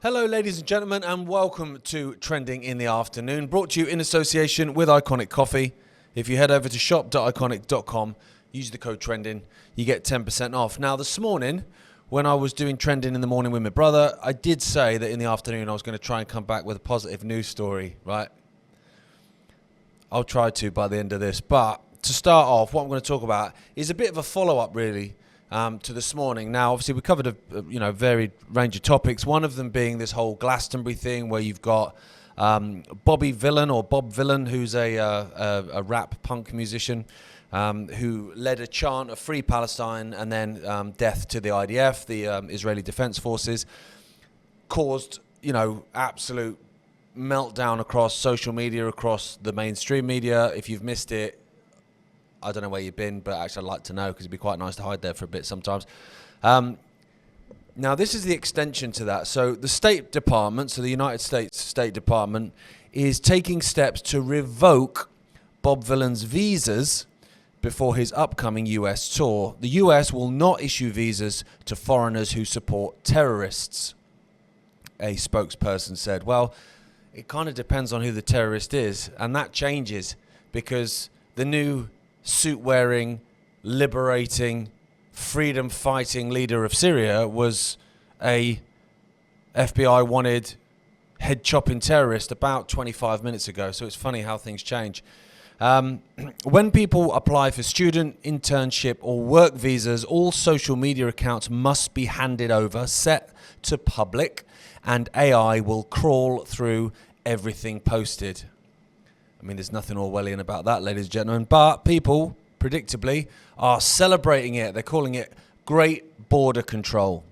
Hello, ladies and gentlemen, and welcome to Trending in the Afternoon, brought to you in association with Iconic Coffee. If you head over to shop.iconic.com, use the code TRENDING, you get 10% off. Now, this morning, when I was doing Trending in the morning with my brother, I did say that in the afternoon I was going to try and come back with a positive news story, right? I'll try to by the end of this. But to start off, what I'm going to talk about is a bit of a follow-up, really, to this morning. Now, obviously, we covered a varied range of topics. One of them being this whole Glastonbury thing, where you've got Bob Vylan, who's a rap punk musician, who led a chant of Free Palestine and then death to the IDF, the Israeli Defense Forces, caused absolute meltdown across social media, across the mainstream media. If you've missed it, I don't know where you've been, but actually I'd like to know, because it'd be quite nice to hide there for a bit sometimes. Now, this is the extension to that. So the State Department, so the United States State Department, is taking steps to revoke Bob Vylan's visas before his upcoming US tour. The US will not issue visas to foreigners who support terrorists, a spokesperson said. Well, it kind of depends on who the terrorist is, and that changes because the new suit-wearing, liberating, freedom-fighting leader of Syria was a FBI-wanted, head-chopping terrorist about 25 minutes ago. So it's funny how things change. When people apply for student, internship, or work visas, all social media accounts must be handed over, set to public, and AI will crawl through everything posted. I mean, there's nothing Orwellian about that, ladies and gentlemen. But people, predictably, are celebrating it. They're calling it great border control,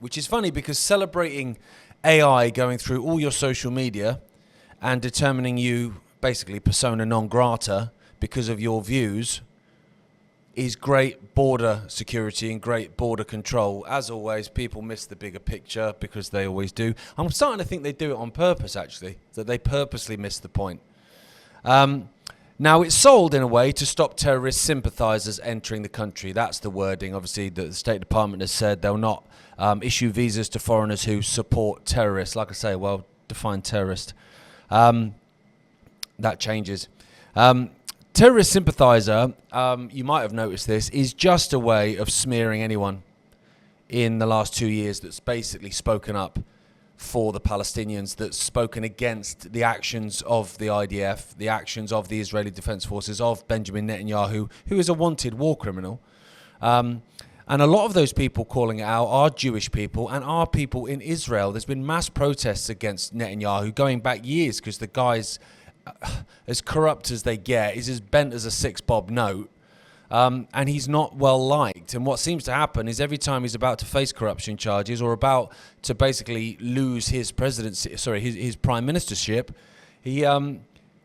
which is funny because celebrating AI going through all your social media and determining you basically persona non grata because of your views is great border security and great border control. As always, people miss the bigger picture because they always do. I'm starting to think they do it on purpose, actually, that they purposely miss the point. Now, it's sold in a way to stop terrorist sympathizers entering the country. That's the wording, obviously, that the State Department has said they'll not issue visas to foreigners who support terrorists. Like I say, well, define terrorist. That changes. Terrorist sympathizer, you might have noticed this, is just a way of smearing anyone in the last 2 years that's basically spoken up for the Palestinians, that's spoken against the actions of the IDF, the actions of the Israeli Defense Forces, of Benjamin Netanyahu, who is a wanted war criminal. And a lot of those people calling it out are Jewish people and are people in Israel. There's been mass protests against Netanyahu going back years because the guy's as corrupt as they get. He's as bent as a 6-bob note. And he's not well liked. And what seems to happen is every time he's about to face corruption charges or about to basically lose his presidency, his prime ministership, he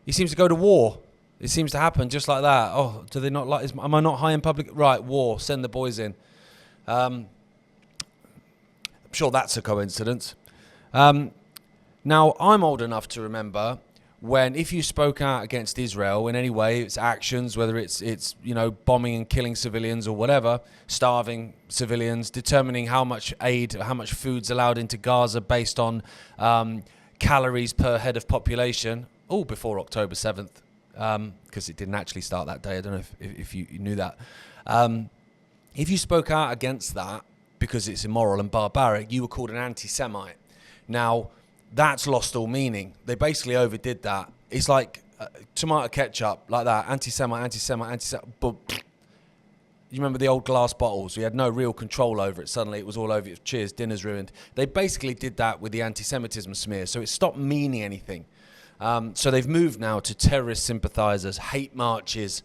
seems to go to war. It seems to happen just like that. Oh, do they not like? Am I not high in public? Right, war. Send the boys in. I'm sure that's a coincidence. Now, I'm old enough to remember when, if you spoke out against Israel in any way, its actions, whether it's bombing and killing civilians or whatever, starving civilians, determining how much aid, how much food's allowed into Gaza based on calories per head of population, all before October 7th, because it didn't actually start that day. I don't know if you knew that. If you spoke out against that because it's immoral and barbaric, you were called an anti-Semite. Now, that's lost all meaning. They basically overdid that. It's like tomato ketchup, like that. Anti-Semite. But you remember the old glass bottles? We had no real control over it. Suddenly it was all over. Cheers, dinner's ruined. They basically did that with the anti-Semitism smear. So it stopped meaning anything. So they've moved now to terrorist sympathizers, hate marches,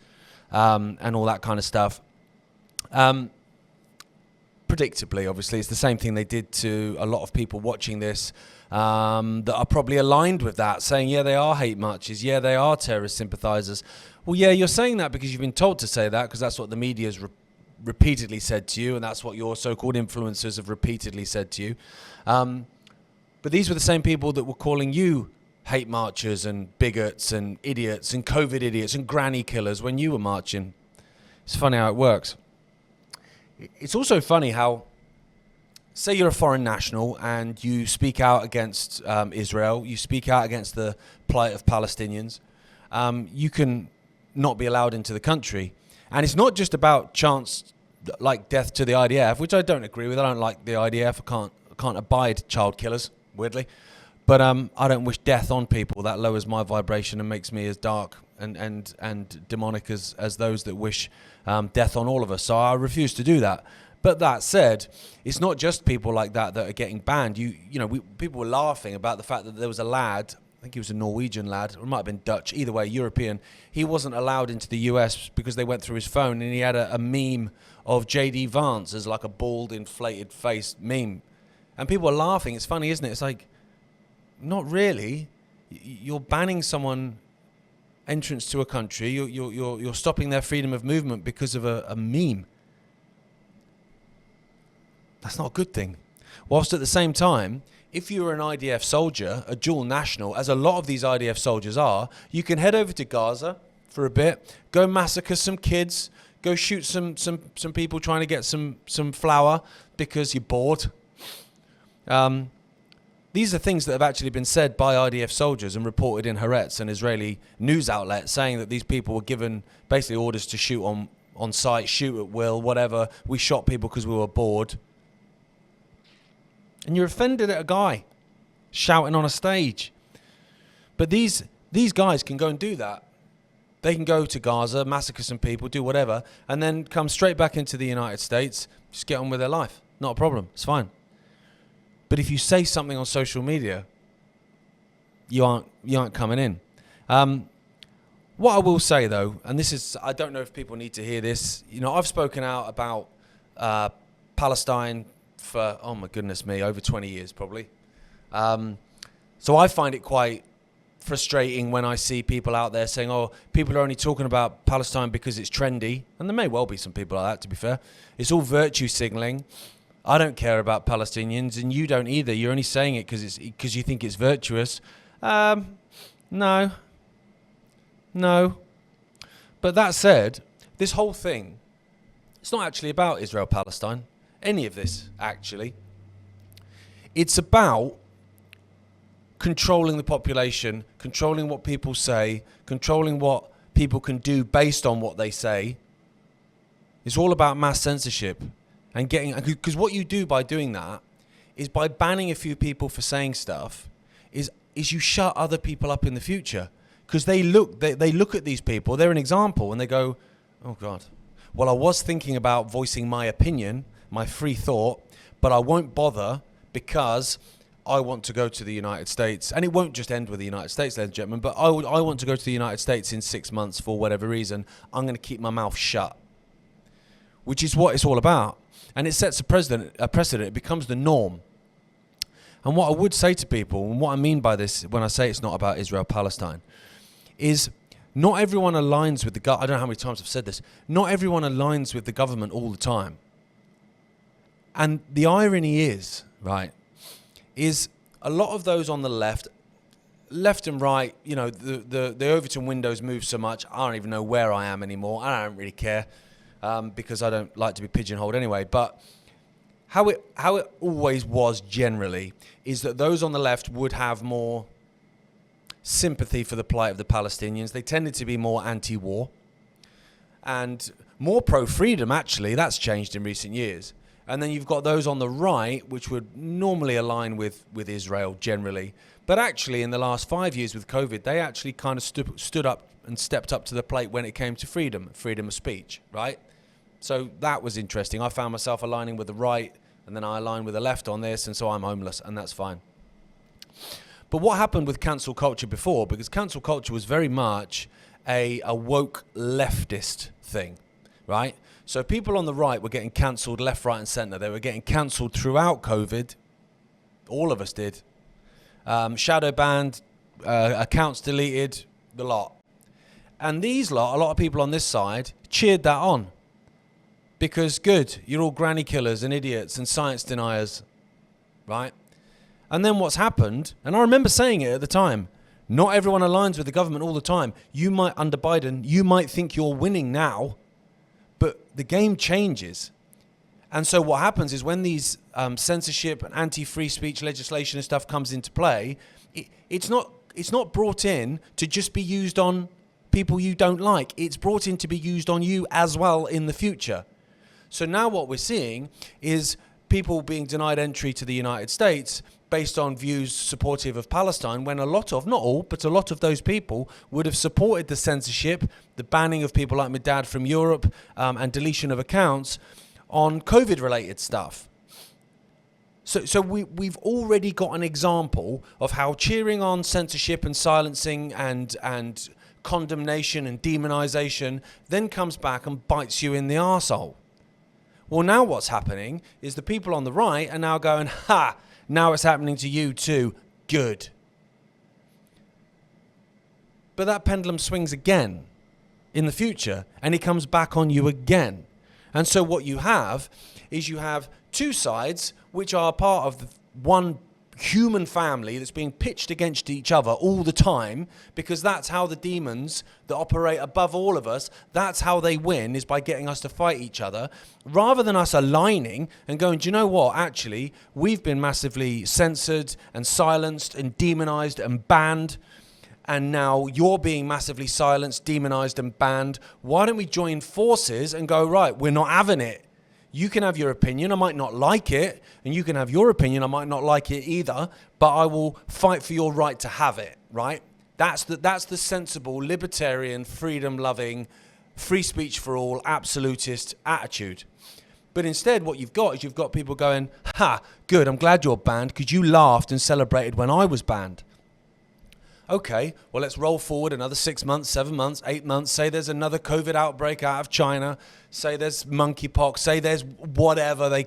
and all that kind of stuff. Predictably, obviously, it's the same thing they did to a lot of people watching this that are probably aligned with that, saying, yeah, they are hate marches, yeah, they are terrorist sympathizers. Well, yeah, you're saying that because you've been told to say that, because that's what the media's repeatedly said to you, and that's what your so-called influencers have repeatedly said to you. But these were the same people that were calling you hate marchers and bigots and idiots and COVID idiots and granny killers when you were marching. It's funny how it works. It's also funny how say you're a foreign national and you speak out against Israel, you speak out against the plight of Palestinians, you can not be allowed into the country. And it's not just about chants like death to the IDF, which I don't agree with. I don't like the IDF. I can't abide child killers, weirdly. But I don't wish death on people. That lowers my vibration and makes me as dark and demonic as those that wish death on all of us. So I refuse to do that. But that said, it's not just people like that are getting banned. People were laughing about the fact that there was a lad, I think he was a Norwegian lad, or it might have been Dutch, either way, European. He wasn't allowed into the US because they went through his phone, and he had a meme of J.D. Vance as like a bald, inflated face meme. And people were laughing. It's funny, isn't it? It's like, not really. You're banning someone entrance to a country. You're stopping their freedom of movement because of a meme. That's not a good thing. Whilst at the same time, if you're an IDF soldier, a dual national, as a lot of these IDF soldiers are, you can head over to Gaza for a bit, go massacre some kids, go shoot some people trying to get some flour because you're bored. These are things that have actually been said by IDF soldiers and reported in Haaretz, an Israeli news outlet, saying that these people were given basically orders to shoot on sight, shoot at will, whatever. We shot people because we were bored. And you're offended at a guy shouting on a stage. But these guys can go and do that. They can go to Gaza, massacre some people, do whatever, and then come straight back into the United States, just get on with their life. Not a problem. It's fine. But if you say something on social media, you aren't coming in. What I will say though, and this is, I don't know if people need to hear this. I've spoken out about Palestine for, oh my goodness me, over 20 years probably. So I find it quite frustrating when I see people out there saying, oh, people are only talking about Palestine because it's trendy. And there may well be some people like that, to be fair. It's all virtue signaling. I don't care about Palestinians, and you don't either. You're only saying it because you think it's virtuous. No. But that said, this whole thing, it's not actually about Israel-Palestine. Any of this, actually. It's about controlling the population, controlling what people say, controlling what people can do based on what they say. It's all about mass censorship. And because what you do by doing that is by banning a few people for saying stuff is you shut other people up in the future, because they look at these people, they're an example, and they go, oh God, well, I was thinking about voicing my opinion, my free thought, but I won't bother because I want to go to the United States. And it won't just end with the United States, ladies and gentlemen, but I want to go to the United States in 6 months for whatever reason. I'm going to keep my mouth shut, which is what it's all about. And it sets a precedent. It becomes the norm. And what I would say to people, and what I mean by this when I say it's not about Israel-Palestine, is not everyone aligns with the government. I don't know how many times I've said this. Not everyone aligns with the government all the time. And the irony is, right, is a lot of those on the left and right, the Overton windows move so much, I don't even know where I am anymore. I don't really care. Because I don't like to be pigeonholed anyway. But how it always was generally is that those on the left would have more sympathy for the plight of the Palestinians. They tended to be more anti-war and more pro-freedom, actually. That's changed in recent years. And then you've got those on the right, which would normally align with Israel generally. But actually, in the last 5 years with COVID, they actually kind of stood up and stepped up to the plate when it came to freedom of speech, right? So that was interesting. I found myself aligning with the right, and then I aligned with the left on this, and so I'm homeless, and that's fine. But what happened with cancel culture before, because cancel culture was very much a woke leftist thing, right? So people on the right were getting cancelled left, right, and centre. They were getting cancelled throughout COVID. All of us did. Shadow banned, accounts deleted, the lot. And these lot, a lot of people on this side, cheered that on. Because good, you're all granny killers and idiots and science deniers, right? And then what's happened, and I remember saying it at the time, not everyone aligns with the government all the time. Under Biden, you might think you're winning now, but the game changes. And so what happens is when these censorship and anti-free speech legislation and stuff comes into play, it's not brought in to just be used on people you don't like. It's brought in to be used on you as well in the future. So now what we're seeing is people being denied entry to the United States based on views supportive of Palestine, when a lot of, not all, but a lot of those people would have supported the censorship, the banning of people like my dad from Europe, and deletion of accounts on COVID-related stuff. So we've already got an example of how cheering on censorship and silencing and condemnation and demonization then comes back and bites you in the arsehole. Well, now what's happening is the people on the right are now going, ha, now it's happening to you too. Good. But that pendulum swings again in the future, and it comes back on you again. And so what you have is you have two sides which are part of the one human family that's being pitched against each other all the time, because that's how the demons that operate above all of us, that's how they win, is by getting us to fight each other, rather than us aligning and going, do you know what, actually, we've been massively censored and silenced and demonized and banned, and now you're being massively silenced, demonized and banned. Why don't we join forces and go, right, we're not having it. You can have your opinion, I might not like it, and you can have your opinion, I might not like it either, but I will fight for your right to have it, right? That's the sensible, libertarian, freedom-loving, free speech for all, absolutist attitude. But instead, what you've got is you've got people going, ha, good, I'm glad you're banned, because you laughed and celebrated when I was banned. Okay, well, let's roll forward another 6 months, 7 months, 8 months. Say there's another COVID outbreak out of China. Say there's monkeypox. Say there's whatever they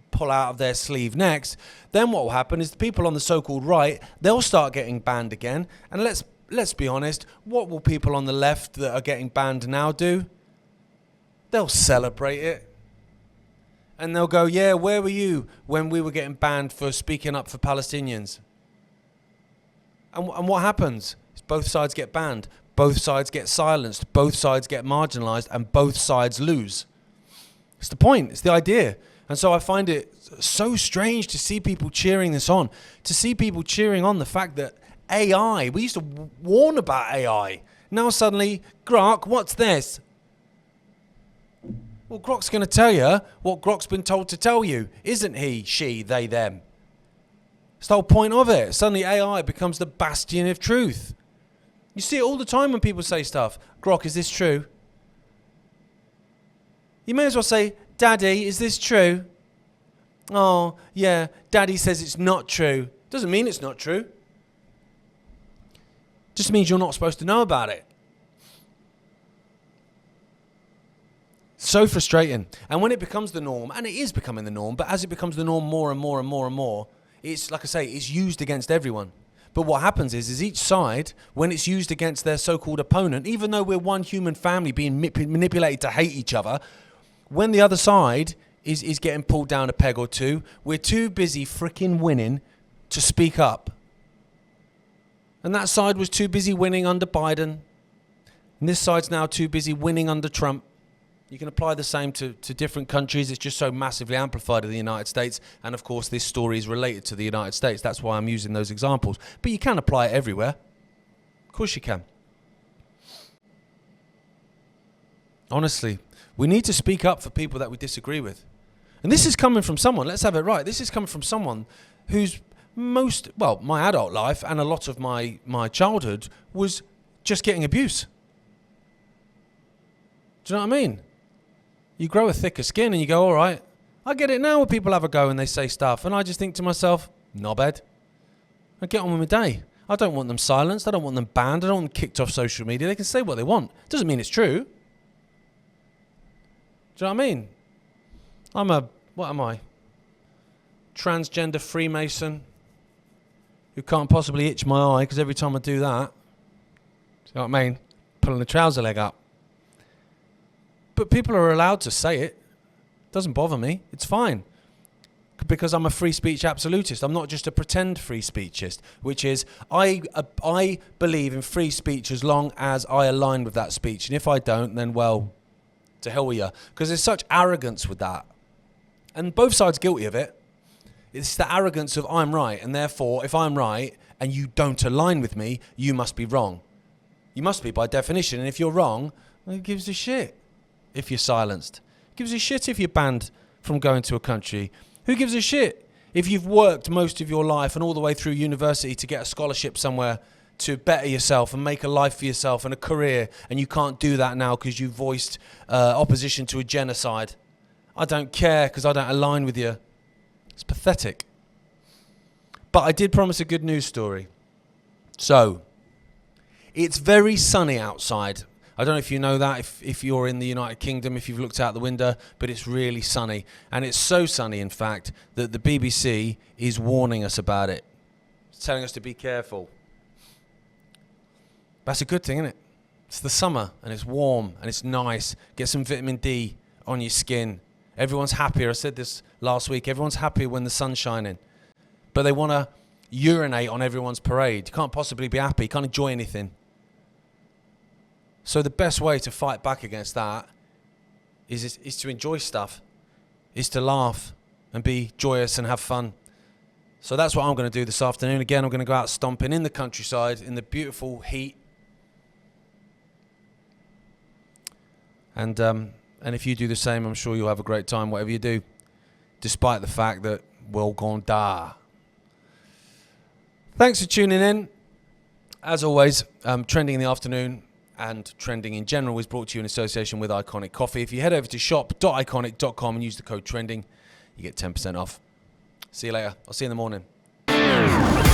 pull out of their sleeve next. Then what will happen is the people on the so-called right, they'll start getting banned again. And let's be honest, what will people on the left that are getting banned now do? They'll celebrate it. And they'll go, yeah, where were you when we were getting banned for speaking up for Palestinians? And what happens? Both sides get banned, both sides get silenced, both sides get marginalized, and both sides lose. It's the point, it's the idea. And so I find it so strange to see people cheering this on, to see people cheering on the fact that AI, we used to warn about AI. Now suddenly, Grok, what's this? Well, Grok's going to tell you what Grok's been told to tell you, isn't he, she, they, them? It's the whole point of it. Suddenly AI becomes the bastion of truth. You see it all the time when people say stuff. Grok, is this true? You may as well say, Daddy, is this true? Oh, yeah, Daddy says it's not true. Doesn't mean it's not true. Just means you're not supposed to know about it. So frustrating. And when it becomes the norm, and it is becoming the norm, but as it becomes the norm more and more and more and more, it's, like I say, it's used against everyone. But what happens is each side, when it's used against their so-called opponent, even though we're one human family being manipulated to hate each other, when the other side is getting pulled down a peg or two, we're too busy freaking winning to speak up. And that side was too busy winning under Biden. And this side's now too busy winning under Trump. You can apply the same to different countries. It's just so massively amplified in the United States. And of course, this story is related to the United States. That's why I'm using those examples. But you can apply it everywhere. Of course you can. Honestly, we need to speak up for people that we disagree with. And this is coming from someone, let's have it right, this is coming from someone whose my adult life and a lot of my childhood was just getting abuse. Do you know what I mean? You grow a thicker skin and you go, all right, I get it now when people have a go and they say stuff. And I just think to myself, knobhead, I get on with my day. I don't want them silenced. I don't want them banned. I don't want them kicked off social media. They can say what they want. Doesn't mean it's true. Do you know what I mean? What am I? Transgender Freemason who can't possibly itch my eye because every time I do that, do you know what I mean? Pulling the trouser leg up. But people are allowed to say it. Doesn't bother me. It's fine. Because I'm a free speech absolutist. I'm not just a pretend free speechist, which is I believe in free speech as long as I align with that speech. And if I don't, then, well, to hell with you. Because there's such arrogance with that. And both sides guilty of it. It's the arrogance of I'm right, and therefore if I'm right and you don't align with me, you must be wrong. You must be by definition, and if you're wrong, well, who gives a shit if you're silenced? Who gives a shit if you're banned from going to a country? Who gives a shit if you've worked most of your life and all the way through university to get a scholarship somewhere to better yourself and make a life for yourself and a career, and you can't do that now because you voiced opposition to a genocide? I don't care because I don't align with you. It's pathetic. But I did promise a good news story. So, it's very sunny outside. I don't know if you know that, if you're in the United Kingdom, if you've looked out the window, but it's really sunny. And it's so sunny, in fact, that the BBC is warning us about it. It's telling us to be careful. That's a good thing, isn't it? It's the summer, and it's warm, and it's nice. Get some vitamin D on your skin. Everyone's happier. I said this last week. Everyone's happier when the sun's shining. But they want to urinate on everyone's parade. You can't possibly be happy. You can't enjoy anything. So the best way to fight back against that is to enjoy stuff, is to laugh and be joyous and have fun. So that's what I'm going to do this afternoon. Again, I'm going to go out stomping in the countryside in the beautiful heat. And if you do the same, I'm sure you'll have a great time, whatever you do, despite the fact that we're all gonna die. Thanks for tuning in. As always, Trending in the Afternoon and Trending in general is brought to you in association with Iconic Coffee. If you head over to shop.iconic.com and use the code TRENDING, you get 10% off. See you later. I'll see you in the morning.